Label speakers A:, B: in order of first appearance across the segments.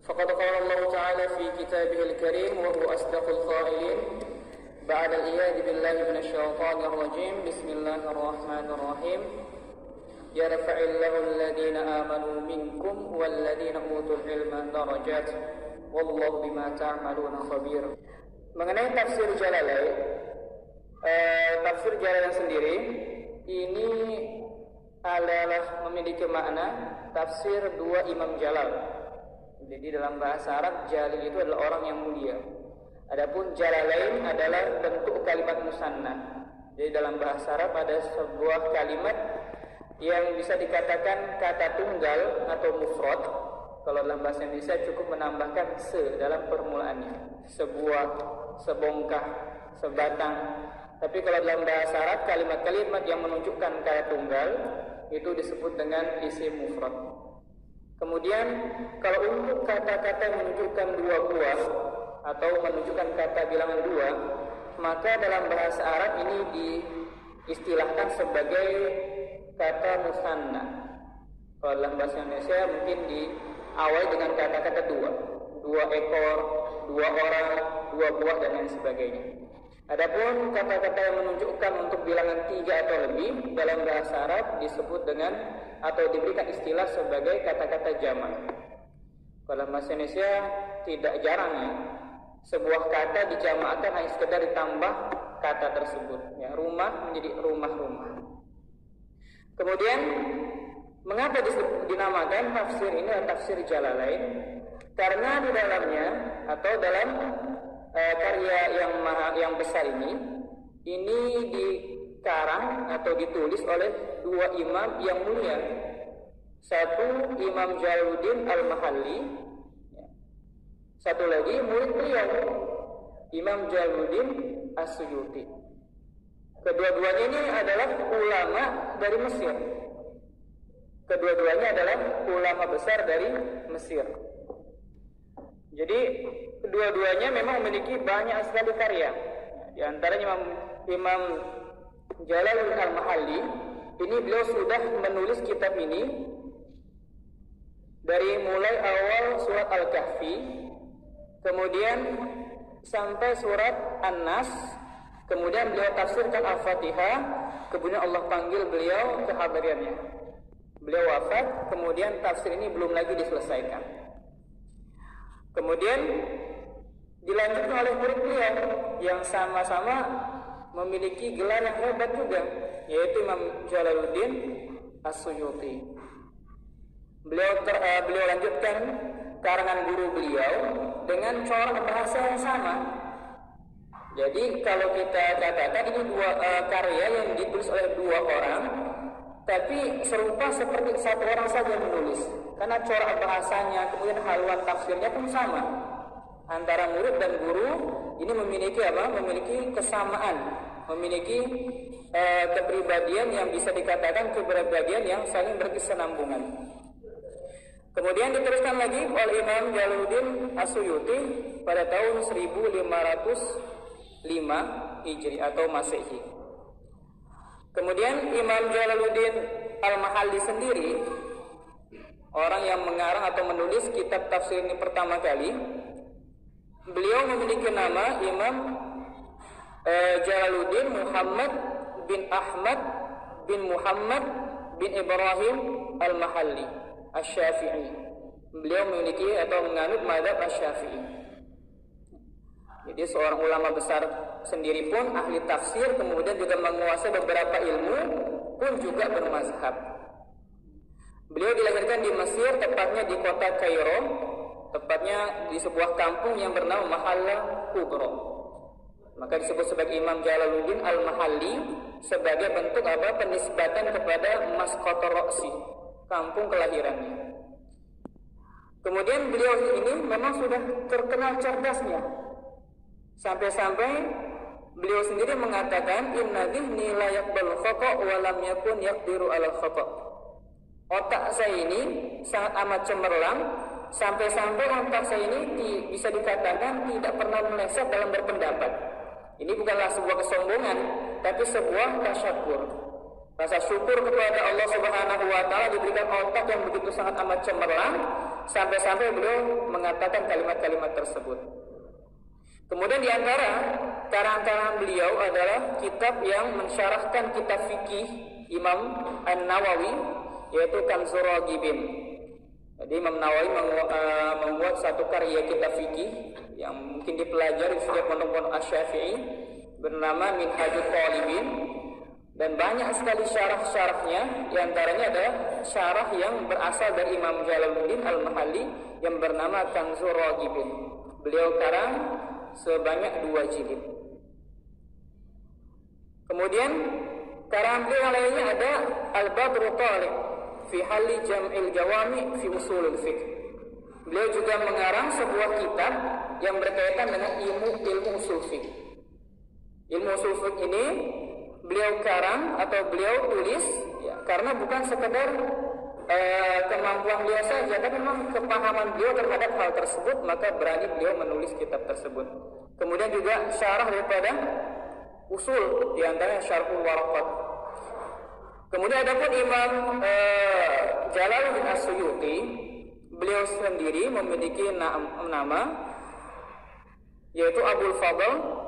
A: فقد قال الله تعالى في كتابه الكريم وهو أصدق القائلين بعد الإياذ بالله من الشيطان الرجيم بسم الله الرحمن الرحيم يرفع الله الذين آمنوا منكم والذين أوتوا العلم درجات والله بما تعملون خبير. Mengenai tafsir Jalalain, tafsir Jalalain sendiri ini adalah memiliki makna tafsir dua Imam Jalal. Jadi dalam bahasa Arab Jalil itu adalah orang yang mulia. Adapun Jalalain adalah bentuk kalimat musanna. Jadi dalam bahasa Arab ada sebuah kalimat yang bisa dikatakan kata tunggal atau mufrad. Kalau dalam bahasa Indonesia cukup menambahkan se dalam permulaannya. Sebuah, sebongkah, sebatang. Tapi kalau dalam bahasa Arab kalimat-kalimat yang menunjukkan kata tunggal itu disebut dengan isim mufrad. Kemudian kalau untuk kata-kata yang menunjukkan dua buah atau menunjukkan kata bilangan dua, maka dalam bahasa Arab ini diistilahkan sebagai kata musanna. Kalau dalam bahasa Indonesia mungkin diawali dengan kata-kata dua ekor, dua orang, dua buah dan lain sebagainya. Adapun kata-kata yang menunjukkan untuk bilangan 3 atau lebih dalam bahasa Arab disebut dengan atau diberikan istilah sebagai kata-kata jamak. Kalau bahasa Indonesia tidak jarang ya, sebuah kata dijamakkan hanya sekedar ditambah kata tersebut. Ya, rumah menjadi rumah-rumah. Kemudian mengapa dinamakan tafsir ini adalah tafsir Jalalain? Karena di dalamnya atau dalam karya yang besar ini dikarang atau ditulis oleh dua imam yang mulia. Satu Imam Jalaluddin Al-Mahalli, satu lagi murid beliau Imam Jalaluddin As-Suyuti. Kedua-duanya ini adalah ulama dari Mesir. Kedua-duanya adalah ulama besar dari Mesir. Jadi kedua-duanya memang memiliki banyak sekali karya. Di antaranya Imam Jalaluddin Al-Mahalli ini beliau sudah menulis kitab ini dari mulai awal surat Al-Kahfi, kemudian sampai surat An-Nas, kemudian beliau tafsirkan Al-Fatihah, kemudian Allah panggil beliau ke hadiriannya. Beliau wafat, kemudian tafsir ini belum lagi diselesaikan. Kemudian dilanjutkan oleh murid beliau yang sama-sama memiliki gelar yang hebat juga, yaitu Imam Jalaluddin As-Suyuti. Beliau lanjutkan karangan guru beliau dengan corak bahasa yang sama. Jadi kalau kita katakan ini dua karya yang ditulis oleh dua orang, tapi serupa seperti satu orang saja menulis. Karena corak bahasanya, kemudian haluan tafsirnya pun sama. Antara murid dan guru ini memiliki memiliki kesamaan, memiliki kepribadian yang bisa dikatakan kepribadian yang saling berkesinambungan. Kemudian diteruskan lagi oleh Imam Jalaluddin As-Suyuti pada tahun 1505 Hijri atau Masehi. Kemudian Imam Jalaluddin Al-Mahalli sendiri, orang yang mengarang atau menulis kitab tafsir ini pertama kali, beliau memiliki nama Imam Jalaluddin Muhammad bin Ahmad bin Muhammad bin Ibrahim Al-Mahalli Asy-Syafi'i. Beliau memiliki atau menganut mazhab Asy-Syafi'i. Jadi seorang ulama besar sendiri pun ahli tafsir, kemudian juga menguasai beberapa ilmu, pun juga bermazhab. Beliau dilahirkan di Mesir, tepatnya di kota Kairo, tepatnya di sebuah kampung yang bernama Mahalla Kubro. Maka disebut sebagai Imam Jalaluddin Al-Mahalli sebagai bentuk penisbatan kepada Masqat Roksi, kampung kelahirannya. Kemudian beliau ini memang sudah terkenal cerdasnya, sampai-sampai beliau sendiri mengatakan inna dhihni la yaqbalu khata' wa lam yakun yaqdiru 'ala khata'. Otak saya ini sangat amat cemerlang, sampai-sampai otak saya ini bisa dikatakan tidak pernah meleset dalam berpendapat. Ini bukanlah sebuah kesombongan, tapi sebuah tasyakur. Rasa syukur kepada Allah Subhanahu wa taala diberikan otak yang begitu sangat amat cemerlang, sampai-sampai beliau mengatakan kalimat-kalimat tersebut. Kemudian di antara karang-karang beliau adalah kitab yang mensyarahkan kitab fikih Imam An-Nawawi, yaitu Kanzur Raghibin. Jadi Imam Nawawi membuat satu karya kitab fikih yang mungkin dipelajari di setiap pondok-pondok Asy-Syafi'i bernama Minhajut Thalibin, dan banyak sekali syarah-syarahnya. Di antaranya adalah syarah yang berasal dari Imam Jalaluddin Al-Mahalli yang bernama Kanzur Raghibin. Beliau karang sebanyak 2 jilid. Kemudian karangan beliau yang lainnya ada Al-Badru Talib fi Halli Jam'il Jawami fi Usulul Fiqh. Beliau juga mengarang sebuah kitab yang berkaitan dengan ilmu usul fiqh. Ilmu usul fiqh ini beliau karang atau beliau tulis ya, karena bukan sekedar kemampuan beliau saja, tapi memang kepahaman beliau terhadap hal tersebut, maka berani beliau menulis kitab tersebut. Kemudian juga syarah daripada usul, di antaranya Syarhul Waraqat. Kemudian adapun Imam Jalaluddin As-Suyuti, beliau sendiri memiliki nama yaitu Abul Fadl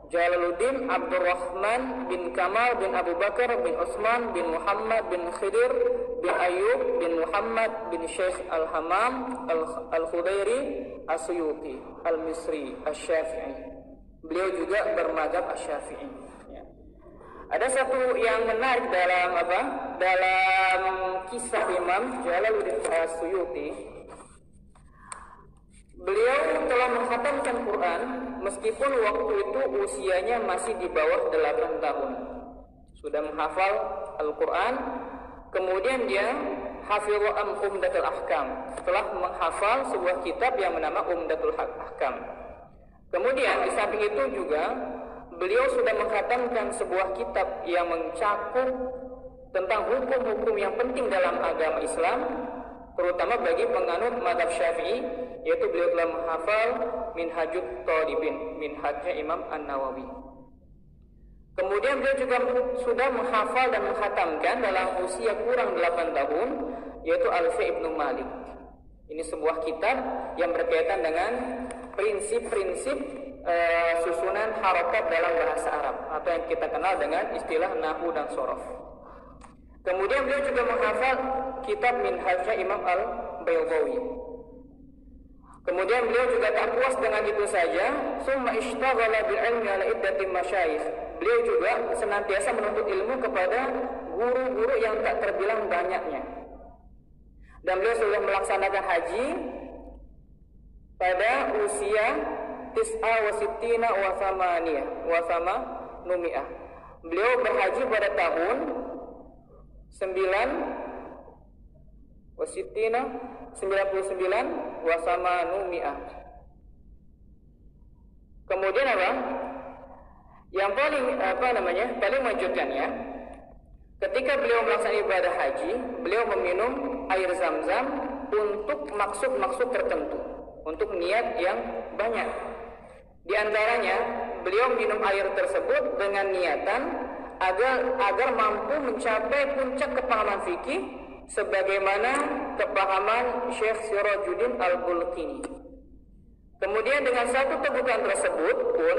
A: Jalaluddin Abdurrahman bin Kamal bin Abu Bakar bin Utsman bin Muhammad bin Khidir bin Ayyub bin Muhammad bin Syekh Al-Hammam Al-Khudairi As-Suyuti Al-Misri Asy-Syafi'i. Beliau juga bermadzhab Asy-Syafi'i. Ya. Ada satu yang menarik dalam kisah Imam Jalaluddin As-Suyuti. Beliau telah menghatamkan Quran meskipun waktu itu usianya masih di bawah 8 tahun. Sudah menghafal Al-Quran. Kemudian dia hafidhu Umdatul Ahkam, telah menghafal sebuah kitab yang bernama Umdatul Ahkam. Kemudian di samping itu juga beliau sudah menghatamkan sebuah kitab yang mencakup tentang hukum-hukum yang penting dalam agama Islam, terutama bagi penganut mazhab Syafi'i, yaitu beliau telah menghafal Minhajut Thalibin, minhajnya Imam An-Nawawi. Kemudian beliau juga sudah menghafal dan menghatamkan dalam usia kurang 8 tahun, yaitu Alfiya Ibnu Malik. Ini sebuah kitab yang berkaitan dengan prinsip-prinsip susunan harokat dalam bahasa Arab, atau yang kita kenal dengan istilah nahwu dan shorof. Kemudian beliau juga menghafal kitab Minhajnya Imam Al-Baydawi. Kemudian beliau juga tak puas dengan itu saja, summa ishtaghala bil ilmi ala iddatin masyayikh. Beliau juga senantiasa menuntut ilmu kepada guru-guru yang tak terbilang banyaknya. Dan beliau sudah melaksanakan haji pada usia 69 wa 8. Beliau berhaji pada tahun 99 wa 8. Kemudian apa? Yang paling mengejutkannya, ketika beliau melaksanakan ibadah haji, beliau meminum air Zam-Zam untuk maksud-maksud tertentu, untuk niat yang banyak. Di antaranya, beliau minum air tersebut dengan niatan agar mampu mencapai puncak kepahaman fikih sebagaimana kepahaman Syekh Sirajuddin Al-Bulqini. Kemudian dengan satu tegukan tersebut pun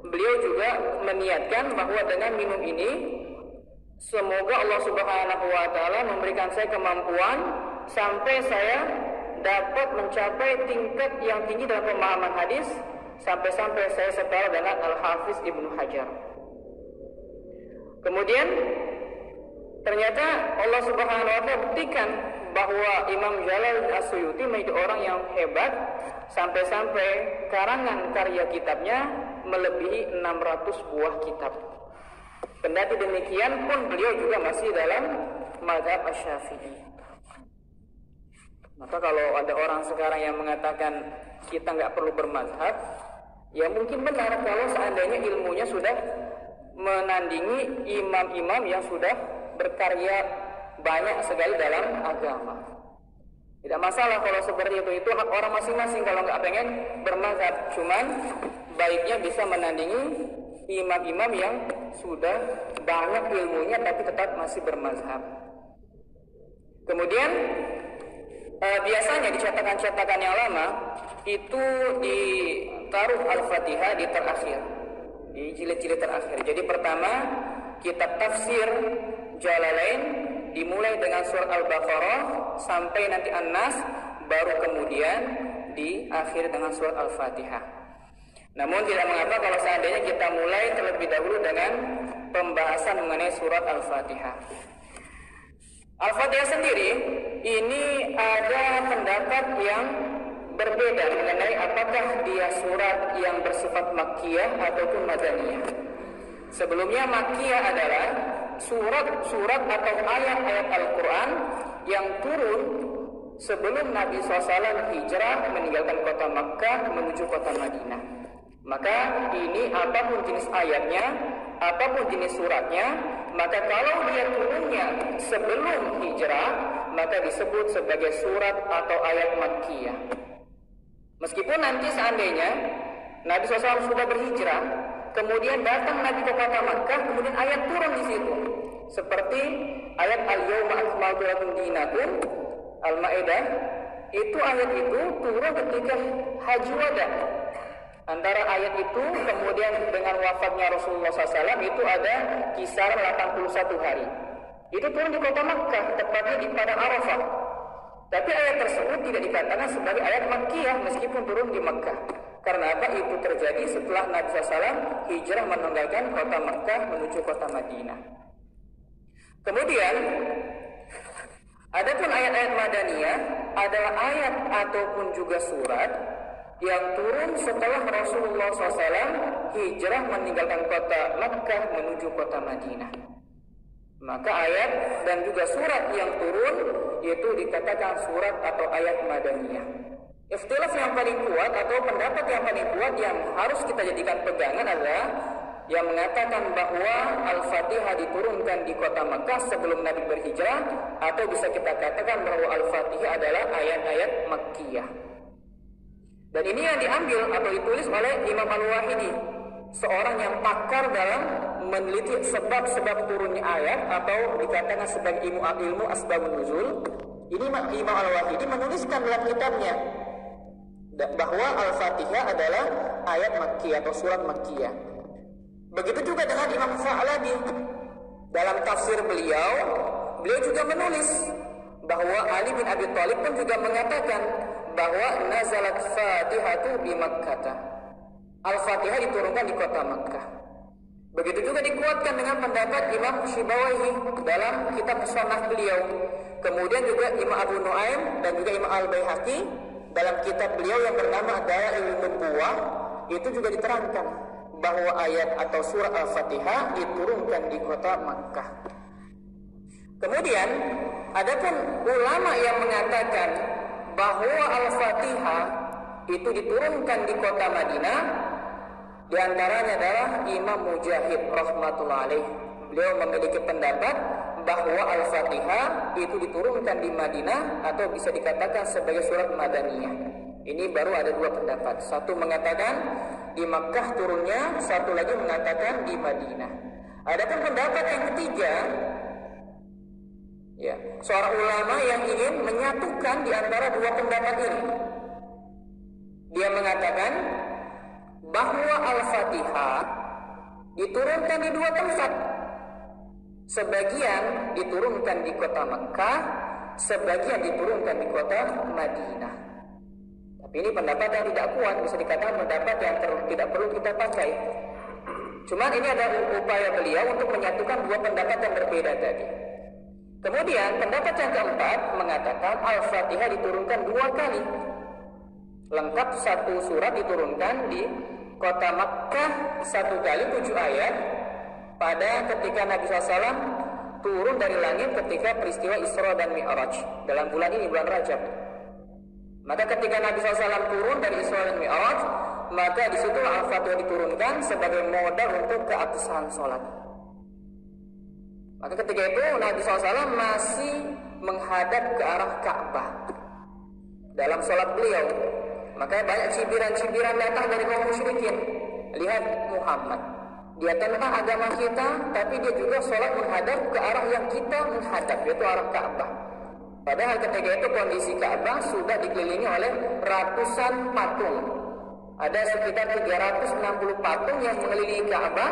A: beliau juga meniatkan bahwa dengan minum ini semoga Allah Subhanahu wa taala memberikan saya kemampuan sampai saya dapat mencapai tingkat yang tinggi dalam pemahaman hadis, sampai-sampai saya setara dengan Al-Hafiz Ibnu Hajar. Kemudian ternyata Allah Subhanahu wa taala buktikan bahwa Imam Jalaluddin As-Suyuti menjadi orang yang hebat, sampai-sampai karangan karya kitabnya melebihi 600 buah kitab. Kendati demikian pun beliau juga masih dalam mazhab Asy-Syafi'i. Maka kalau ada orang sekarang yang mengatakan kita nggak perlu bermazhab, ya mungkin benar kalau seandainya ilmunya sudah menandingi imam-imam yang sudah berkarya banyak sekali dalam agama. Tidak masalah kalau seperti itu hak orang masing-masing kalau nggak pengen bermazhab. Cuman baiknya bisa menandingi imam-imam yang sudah banyak ilmunya tapi tetap masih bermazhab. Kemudian Biasanya di cetakan-cetakan yang lama itu ditaruh Al-Fatihah di terakhir, di jilid-jilid terakhir. Jadi pertama kitab tafsir Jalalain dimulai dengan surat Al-Baqarah sampai nanti An-Nas, baru kemudian diakhiri dengan surat Al-Fatihah. Namun tidak mengapa kalau seandainya kita mulai terlebih dahulu dengan pembahasan mengenai surat Al-Fatihah. Al-Fatihah sendiri ini ada pendapat yang berbeda mengenai apakah dia surat yang bersifat makkiyah ataupun madaniyah. Sebelumnya makkiyah adalah surat-surat atau ayat-ayat Al-Quran yang turun sebelum Nabi SAW hijrah meninggalkan kota Makkah menuju kota Madinah. Maka ini apapun jenis ayatnya, apapun jenis suratnya, maka kalau dia turunnya sebelum hijrah, maka disebut sebagai surat atau ayat makkiyah. Meskipun nanti seandainya Nabi SAW sudah berhijrah, kemudian datang Nabi ke kota Makkah, kemudian ayat turun di situ. Seperti ayat Al-Yawma Akmaltu Lakum Dinakum, Al-Maidah, itu ayat itu turun ketika Haji Wada. Antara ayat itu kemudian dengan wafatnya Rasulullah SAW itu ada kisaran 81 hari. Itu turun di kota Makkah, tepatnya di Padang Arafah. Tapi ayat tersebut tidak dikatakan sebagai ayat makkiyah meskipun turun di Makkah. Karena apa? Itu terjadi setelah Nabi SAW hijrah meninggalkan kota Makkah menuju kota Madinah. Kemudian adapun ayat-ayat madaniyah adalah ayat ataupun juga surat yang turun setelah Rasulullah SAW hijrah meninggalkan kota Makkah menuju kota Madinah. Maka ayat dan juga surat yang turun itu dikatakan surat atau ayat madaniyah. Ikhtilaf yang paling kuat atau pendapat yang paling kuat yang harus kita jadikan pegangan adalah yang mengatakan bahwa Al-Fatihah diturunkan di kota Makkah sebelum Nabi berhijrah, atau bisa kita katakan bahwa Al-Fatihah adalah ayat-ayat makkiyah. Dan ini yang diambil atau ditulis oleh Imam Al-Wahidi, seorang yang pakar dalam meneliti sebab-sebab turunnya ayat atau dikatakan sebagai ilmu asbabun nuzul. Ini Imam Al-Wahidi menuliskan dalam kitabnya bahwa Al-Fatihah adalah ayat makkiyah atau surat makkiyah. Begitu juga dengan Imam Sa'labi, dalam tafsir beliau juga menulis bahwa Ali bin Abi Thalib pun juga mengatakan bahwa nazalat Fatihatu bi Makkah. Al-Fatihah diturunkan di kota Makkah. Begitu juga dikuatkan dengan pendapat Imam Syibawayhi dalam kitab Musannaf beliau. Kemudian juga Imam Abu Nuaim dan juga Imam Al-Baihaqi dalam kitab beliau yang bernama Dalailun Nubuwah itu juga diterangkan bahwa ayat atau surat Al-Fatihah diturunkan di kota Makkah. Kemudian adapun ulama yang mengatakan bahwa Al-Fatihah itu diturunkan di kota Madinah, di antaranya adalah Imam Mujahid rahmatullah alaih. Beliau memiliki pendapat bahwa Al-Fatihah itu diturunkan di Madinah atau bisa dikatakan sebagai surat madaniyah. Ini baru ada dua pendapat. Satu mengatakan di Makkah turunnya, satu lagi mengatakan di Madinah. Adapun pendapat yang ketiga, ya, seorang ulama yang ingin menyatukan di antara dua pendapat ini. Dia mengatakan bahwa Al-Fatihah diturunkan di dua tempat. Sebagian diturunkan di kota Makkah, sebagian diturunkan di kota Madinah. Tapi ini pendapat yang tidak kuat, bisa dikatakan pendapat yang tidak perlu kita pakai. Cuman ini ada upaya beliau untuk menyatukan dua pendapat yang berbeda tadi. Kemudian pendapat yang keempat mengatakan Al-Fatihah diturunkan dua kali. Lengkap satu surat diturunkan di kota Makkah 1 kali 7 ayat pada ketika Nabi SAW turun dari langit ketika peristiwa Isra dan Mi'raj dalam bulan ini, bulan Rajab. Maka ketika Nabi SAW turun dari Isra dan Mi'raj, maka di situ Al-Fatihah diturunkan sebagai modal untuk keabsahan sholat. Maka ketika itu Nabi SAW masih menghadap ke arah Ka'bah dalam sholat beliau. Maka banyak cibiran-cibiran datang dari kaum musyrikin. Lihat Muhammad, dia tentang agama kita, tapi dia juga sholat menghadap ke arah yang kita menghadap, yaitu arah Ka'bah. Padahal ketika itu kondisi Ka'bah sudah dikelilingi oleh ratusan patung. Ada sekitar 360 patung yang mengelilingi Ka'bah.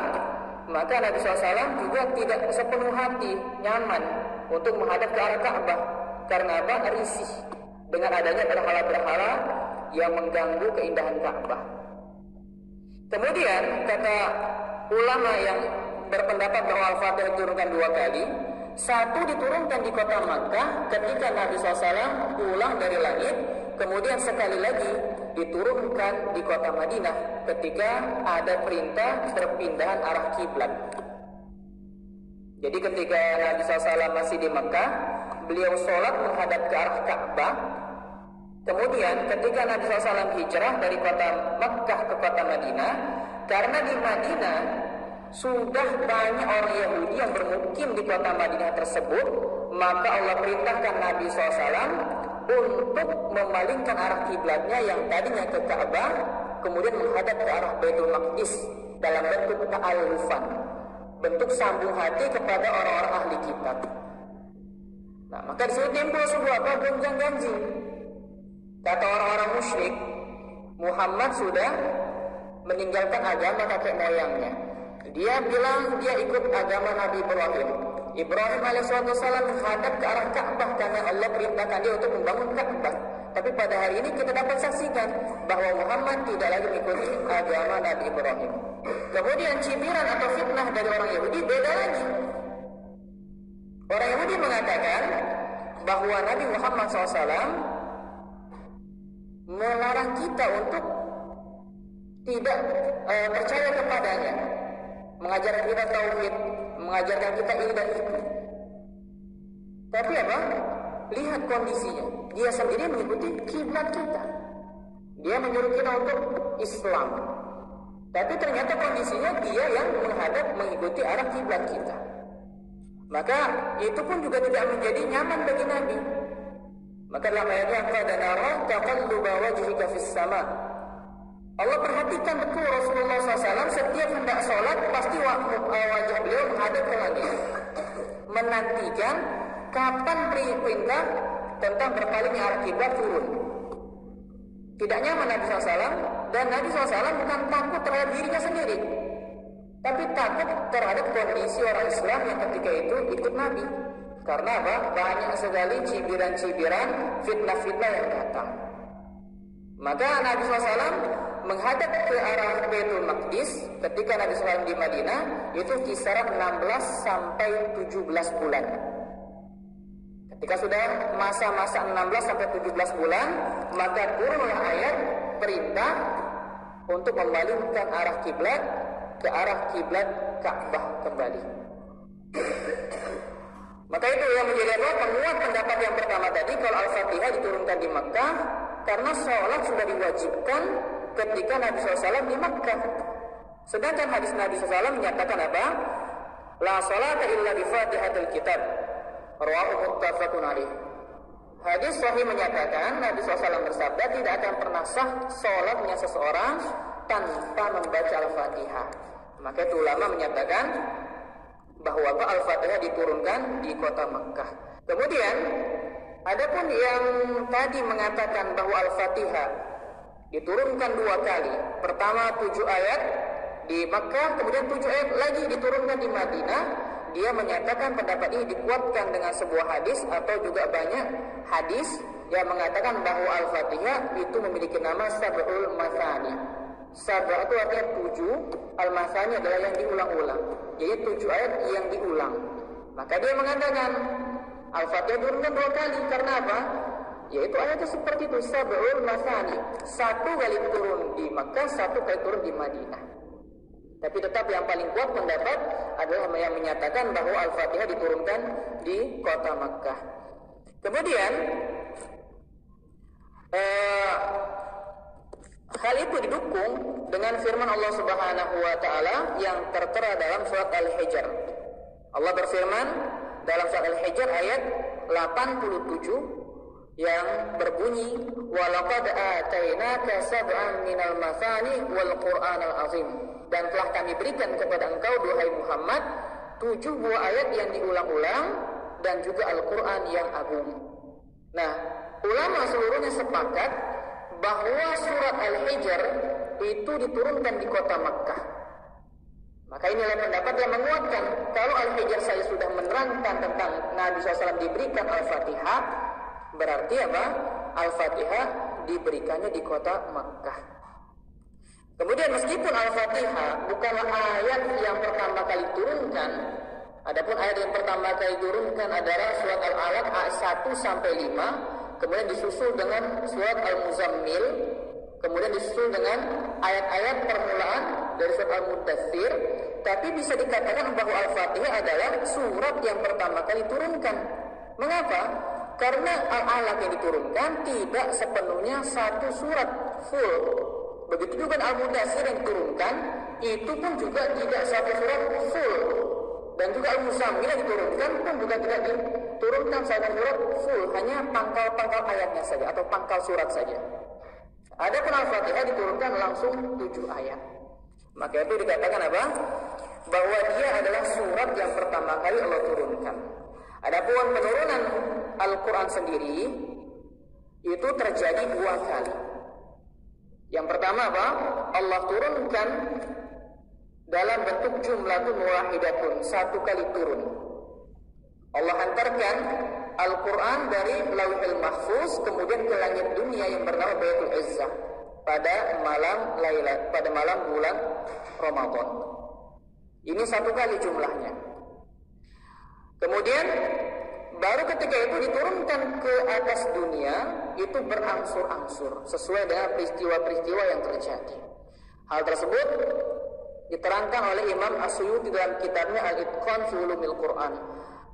A: Maka Nabi SAW juga tidak sepenuh hati nyaman untuk menghadap ke arah Ka'bah. Karena apa? Risih dengan adanya berhala-berhala yang mengganggu keindahan Ka'bah. Kemudian kata ulama yang berpendapat bahwa Al-Fatihah diturunkan 2 kali. Satu diturunkan di kota Makkah ketika Nabi SAW pulang dari langit. Kemudian sekali lagi diturunkan di kota Madinah ketika ada perintah perpindahan arah kiblat. Jadi ketika Nabi SAW masih di Makkah, beliau sholat menghadap ke arah Ka'bah. Kemudian ketika Nabi SAW hijrah dari kota Makkah ke kota Madinah, karena di Madinah sudah banyak orang Yahudi yang bermukim di kota Madinah tersebut, maka Allah perintahkan Nabi SAW untuk memalingkan arah kiblatnya yang tadinya ke Ka'bah, kemudian menghadap ke arah Baitul Maqdis dalam bentuk ta'alufan, bentuk sambung hati kepada orang-orang ahli kitab. Nah, maka disitu timbul sebuah gonjang-ganjing. Kata orang-orang musyrik, Muhammad sudah meninggalkan agama kakek moyangnya. Dia bilang dia ikut agama Nabi Ibrahim. Ibrahim alaihissalam menghadap ke arah Ka'bah karena Allah perintahkan dia untuk membangun Ka'bah. Tapi pada hari ini kita dapat saksikan bahwa Muhammad tidak lagi mengikuti agama Nabi Ibrahim. Kemudian cibiran atau fitnah dari orang Yahudi beda lagi. Orang Yahudi mengatakan bahwa Nabi Muhammad SAW melarang kita untuk tidak percaya kepadanya, mengajarkan kita tauhid, mengajarkan kita ini dan itu. Tapi apa? Lihat kondisinya. Dia sendiri mengikuti kiblat kita. Dia menyuruh kita untuk Islam. Tapi ternyata kondisinya dia yang menghadap mengikuti arah kiblat kita. Maka itu pun juga tidak menjadi nyaman bagi Nabi. Maka dalam ayatnya qad nara taqalluba wajhika fis sama. Allah perhatikan betul Rasulullah SAW setiap hendak sholat pasti wajah beliau menghadap ke langit, menantikan kapan perintah tentang berpaling arah kiblat turun. Tidak nyaman Nabi SAW, dan Nabi SAW bukan takut terhadap dirinya sendiri, tapi takut terhadap kondisi orang Islam yang ketika itu ikut Nabi. Karena apa? Banyak sekali cibiran-cibiran, fitnah-fitnah yang datang. Maka Nabi SAW menghadap ke arah Baitul Maqdis ketika Nabi SAW di Madinah itu kisaran 16 sampai 17 bulan. Ketika sudah masa-masa 16 sampai 17 bulan, maka turunlah ayat perintah untuk memalingkan arah kiblat ke arah kiblat Ka'bah kembali. Maka itu yang menjadi penguat pendapat yang pertama tadi, kalau Al-Fatihah diturunkan di Makkah karena sholat sudah diwajibkan ketika Nabi SAW di Makkah. Sedangkan hadis Nabi SAW menyatakan apa? La sholata illa bi Fatihatil Kitab. Rawahu muttafaqun alaih. Hadis sahih menyatakan Nabi SAW bersabda tidak akan pernah sah sholatnya seseorang tanpa membaca Al-Fatihah. Maka itu ulama menyatakan bahwa Al-Fatihah diturunkan di kota Makkah. Kemudian adapun yang tadi mengatakan bahwa Al-Fatihah diturunkan 2 kali. Pertama 7 ayat di Makkah, kemudian 7 ayat lagi diturunkan di Madinah. Dia menyatakan pendapat ini dikuatkan dengan sebuah hadis atau juga banyak hadis yang mengatakan bahwa Al-Fatihah itu memiliki nama Sab'ul Mathani. Sab'a itu artinya 7, Al-Mathani adalah yang diulang-ulang. Jadi 7 ayat yang diulang. Maka dia mengatakan Al-Fatihah diturunkan 2 kali. Karena apa? Yaitu ayatnya seperti itu, Sab'ul Mathani. 1 kali turun di Makkah, 1 kali turun di Madinah. Tapi tetap yang paling kuat pendapat adalah yang menyatakan bahwa Al-Fatihah diturunkan di kota Makkah. Kemudian hal itu didukung dengan firman Allah Subhanahu wa taala yang tertera dalam surat Al-Hijr. Allah berfirman dalam surat Al-Hijr ayat 87 yang berbunyi walaqad atainaka sab'an minal mathani wal qur'anal azim, dan telah kami berikan kepada engkau duhai Muhammad 7 buah ayat yang diulang-ulang dan juga Al-Qur'an yang agung. semuanya sepakat bahwa surat Al-Hijr itu diturunkan di kota Makkah. Maka inilah pendapat yang menguatkan kalau Al-Hijr saya sudah menerangkan tentang Nabi SAW diberikan Al-Fatihah, berarti apa? Al-Fatihah diberikannya di kota Makkah. Kemudian meskipun Al-Fatihah bukanlah ayat yang pertama kali turunkan, adapun ayat yang pertama kali turunkan adalah surat Al-Alaq ayat 1 sampai 5, kemudian disusul dengan surat Al-Muzammil, kemudian disusul dengan ayat-ayat permulaan dari surat Al-Mudaththir. Tapi bisa dikatakan bahwa Al-Fatihah adalah surat yang pertama kali turunkan. Mengapa? Karena Al-Alaq yang diturunkan tidak sepenuhnya satu surat full. Begitu juga Al-Mudaththir yang diturunkan, itu pun juga tidak satu surat full. Dan juga Al-Muzammil yang diturunkan pun juga tidak diturunkan satu surat full, hanya pangkal-pangkal ayatnya saja atau pangkal surat saja. Adapun Al-Fatihah diturunkan langsung 7 ayat. Maka itu dikatakan apa? Bahwa dia adalah surat yang pertama kali Allah turunkan. Adapun penurunan Al-Quran sendiri itu terjadi 2 kali. Yang pertama apa? Allah turunkan dalam bentuk jumlatun wahidatun, 1 kali turun. Allah hantarkan Al-Quran dari Lauhul Mahfuz kemudian ke langit dunia yang bernama Baitul Izzah pada malam bulan Ramadan. Ini 1 kali jumlahnya. Kemudian baru ketika itu diturunkan ke atas dunia, itu berangsur-angsur sesuai dengan peristiwa-peristiwa yang terjadi. Hal tersebut diterangkan oleh Imam As-Suyuti dalam kitabnya Al-Itqan fi Ulumil Quran.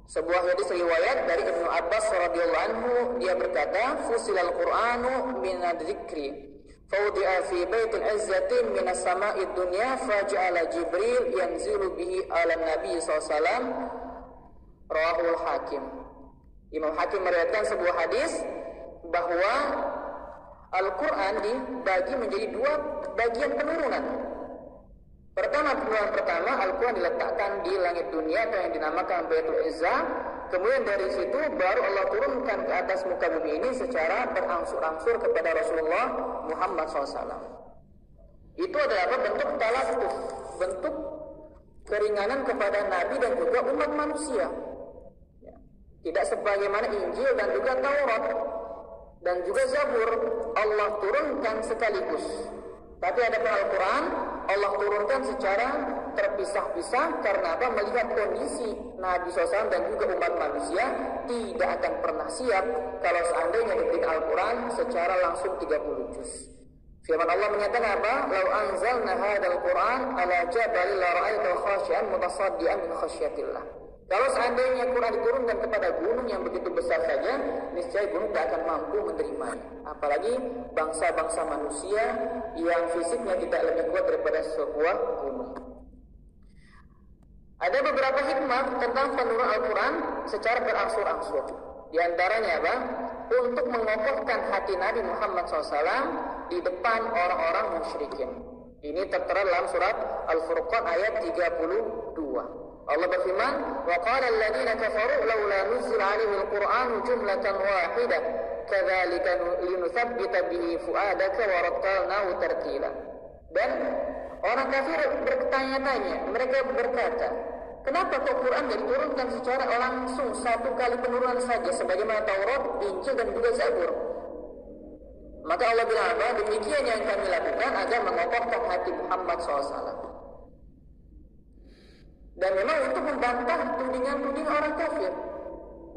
A: Sebuah hadis riwayat dari Ibnu Abbas radhiyallahu anhu, dia berkata, "Fusilal Qur'anu min adzikri, fawdi'a fi baitil izzatin min as-sama'id dunya, faja'ala Jibril yanzilu bihi 'ala Nabi sallallahu alaihi wasallam." Rawahul Hakim. Imam Hakim meriwayatkan sebuah hadis bahwa Al-Quran dibagi menjadi 2 bagian penurunan. Penurunan pertama, Al-Quran diletakkan di langit dunia atau yang dinamakan Baitul Izzah. Kemudian dari situ baru Allah turunkan ke atas muka bumi ini secara berangsur-angsur kepada Rasulullah Muhammad SAW. Itu adalah bentuk talatuf, bentuk keringanan kepada Nabi dan juga umat manusia. Tidak sebagaimana Injil dan juga Taurat dan juga Zabur Allah turunkan sekaligus. Tapi adapun Al-Quran Allah turunkan secara terpisah-pisah karena apa? Melihat kondisi Nabi SAW dan juga umat manusia tidak akan pernah siap kalau seandainya diberikan Al-Quran secara langsung 30 juz. Firman Allah menyatakan apa? "Lau anzalna hadzal Qur'an ala jabalin la ra'aitahu khashi'an mutasaddian min khasyatillah." Kalau seandainya Quran diturunkan kepada gunung yang begitu besar saja, niscaya gunung tidak akan mampu menerimanya. Apalagi bangsa-bangsa manusia yang fisiknya tidak lebih kuat daripada sebuah gunung. Ada beberapa hikmah tentang penurunan Al-Quran secara berangsur-angsur. Di antaranya apa? Untuk mengokohkan hati Nabi Muhammad SAW di depan orang-orang musyrikin. Ini tertera dalam surat Al-Furqan ayat 32. Allah berfirman, "Wa qala alladziina kafaru laula nuzila 'alaihi al-Qur'anu jumlatan wahidah, kadzalika linutsabbita bihi fu'adaka wa rattalnahu tartila." Dan orang kafir bertanya-tanya, mereka berkata, kenapa kok Quran diturunkan secara langsung 1 kali penurunan saja sebagaimana Taurat, Injil dan juga Zabur? Maka Allah bilang apa? Demikian yang kami lakukan agar mengokohkan hati Muhammad SAW. Dan memang untuk membantah tudingan-tudingan orang kafir.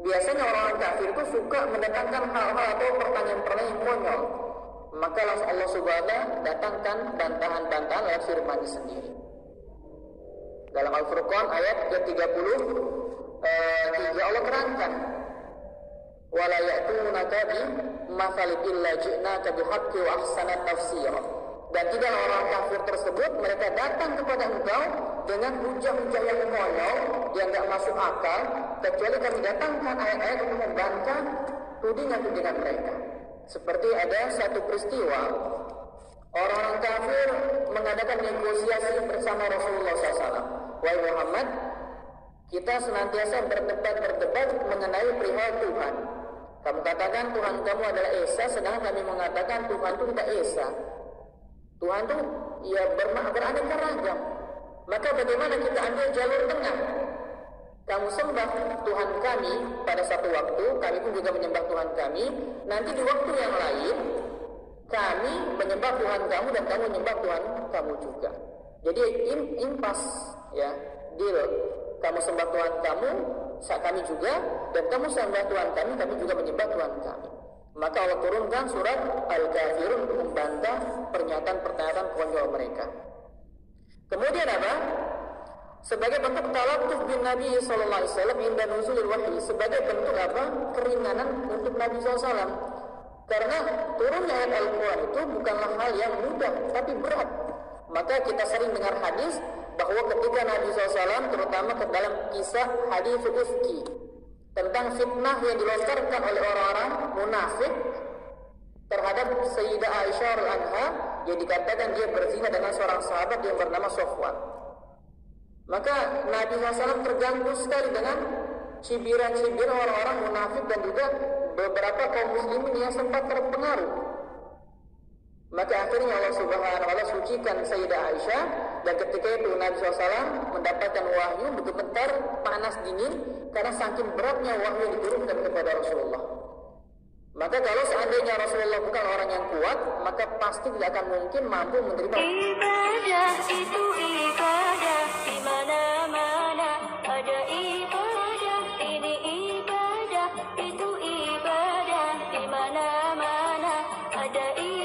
A: Biasanya orang kafir itu suka mendatangkan hal-hal atau pertanyaan-pertanyaan yang konyol. Maka langsung Allah Subhanahu datangkan bantahan-bantahan lewat firman-Nya sendiri. Dalam Al-Furqan ayat ke-33 Allah terangkan, "Wala ya'tunaka bi matsalin illa ji'naka bihaqqi wa ahsana tafsira." Dan tidak orang kafir tersebut mereka datang kepada engkau dengan hujah-hujah yang konyol yang tidak masuk akal, kecuali kami datangkan ayat-ayat untuk membantah tudingan-tudingan mereka. Seperti ada satu peristiwa orang-orang kafir mengadakan negosiasi bersama Rasulullah SAW. "Wahai Muhammad, kita senantiasa berdebat mengenai perihal Tuhan. Kamu katakan Tuhan kamu adalah Esa, sedangkan kami mengatakan Tuhan itu tidak Esa. Tuhan itu ya beraneka ragam. Maka bagaimana kita ambil jalur tengah? Kamu sembah Tuhan kami pada satu waktu, kami pun juga menyembah Tuhan kami. Nanti di waktu yang lain, kami menyembah Tuhan kamu dan kamu menyembah Tuhan kamu juga. Jadi impas, ya, deal. Kamu sembah Tuhan kamu, kami juga, dan kamu sembah Tuhan kami juga menyembah Tuhan kami. Maka Allah turunkan surat Al-Kafirun untuk membantah pernyataan-pernyataan konyol mereka. Kemudian apa? Sebagai bentuk talatuf bin Nabi SAW inda nuzulil wahyi, sebagai bentuk apa? Keringanan untuk Nabi SAW. Karena turunnya ayat Al-Quran itu bukanlah hal yang mudah, tapi berat. Maka kita sering dengar hadis bahwa ketika Nabi SAW, terutama ke dalam kisah hadis Ifki tentang fitnah yang dilontarkan oleh orang-orang munafik terhadap Sayyidah Aisyah radhiyallahu anha, yang dikatakan dia berzina dengan seorang sahabat yang bernama Sofwan. Maka Nabi SAW terganggu sekali dengan cibiran-cibiran orang-orang munafik dan juga beberapa kaum muslimin yang sempat terpengaruh. Maka akhirnya Allah Subhanahu wa taala sucikan Sayyidah Aisyah, dan ketika itu Nabi SAW mendapatkan wahyu bergetar panas dingin karena saking beratnya wahyu yang diturunkan kepada Rasulullah. Maka kalau seandainya Rasulullah bukan orang yang kuat, maka pasti tidak akan mungkin mampu menerima.
B: Ibadah itu ibadah, di mana-mana ada ibadah, ini ibadah, itu ibadah, di mana-mana ada ibadah.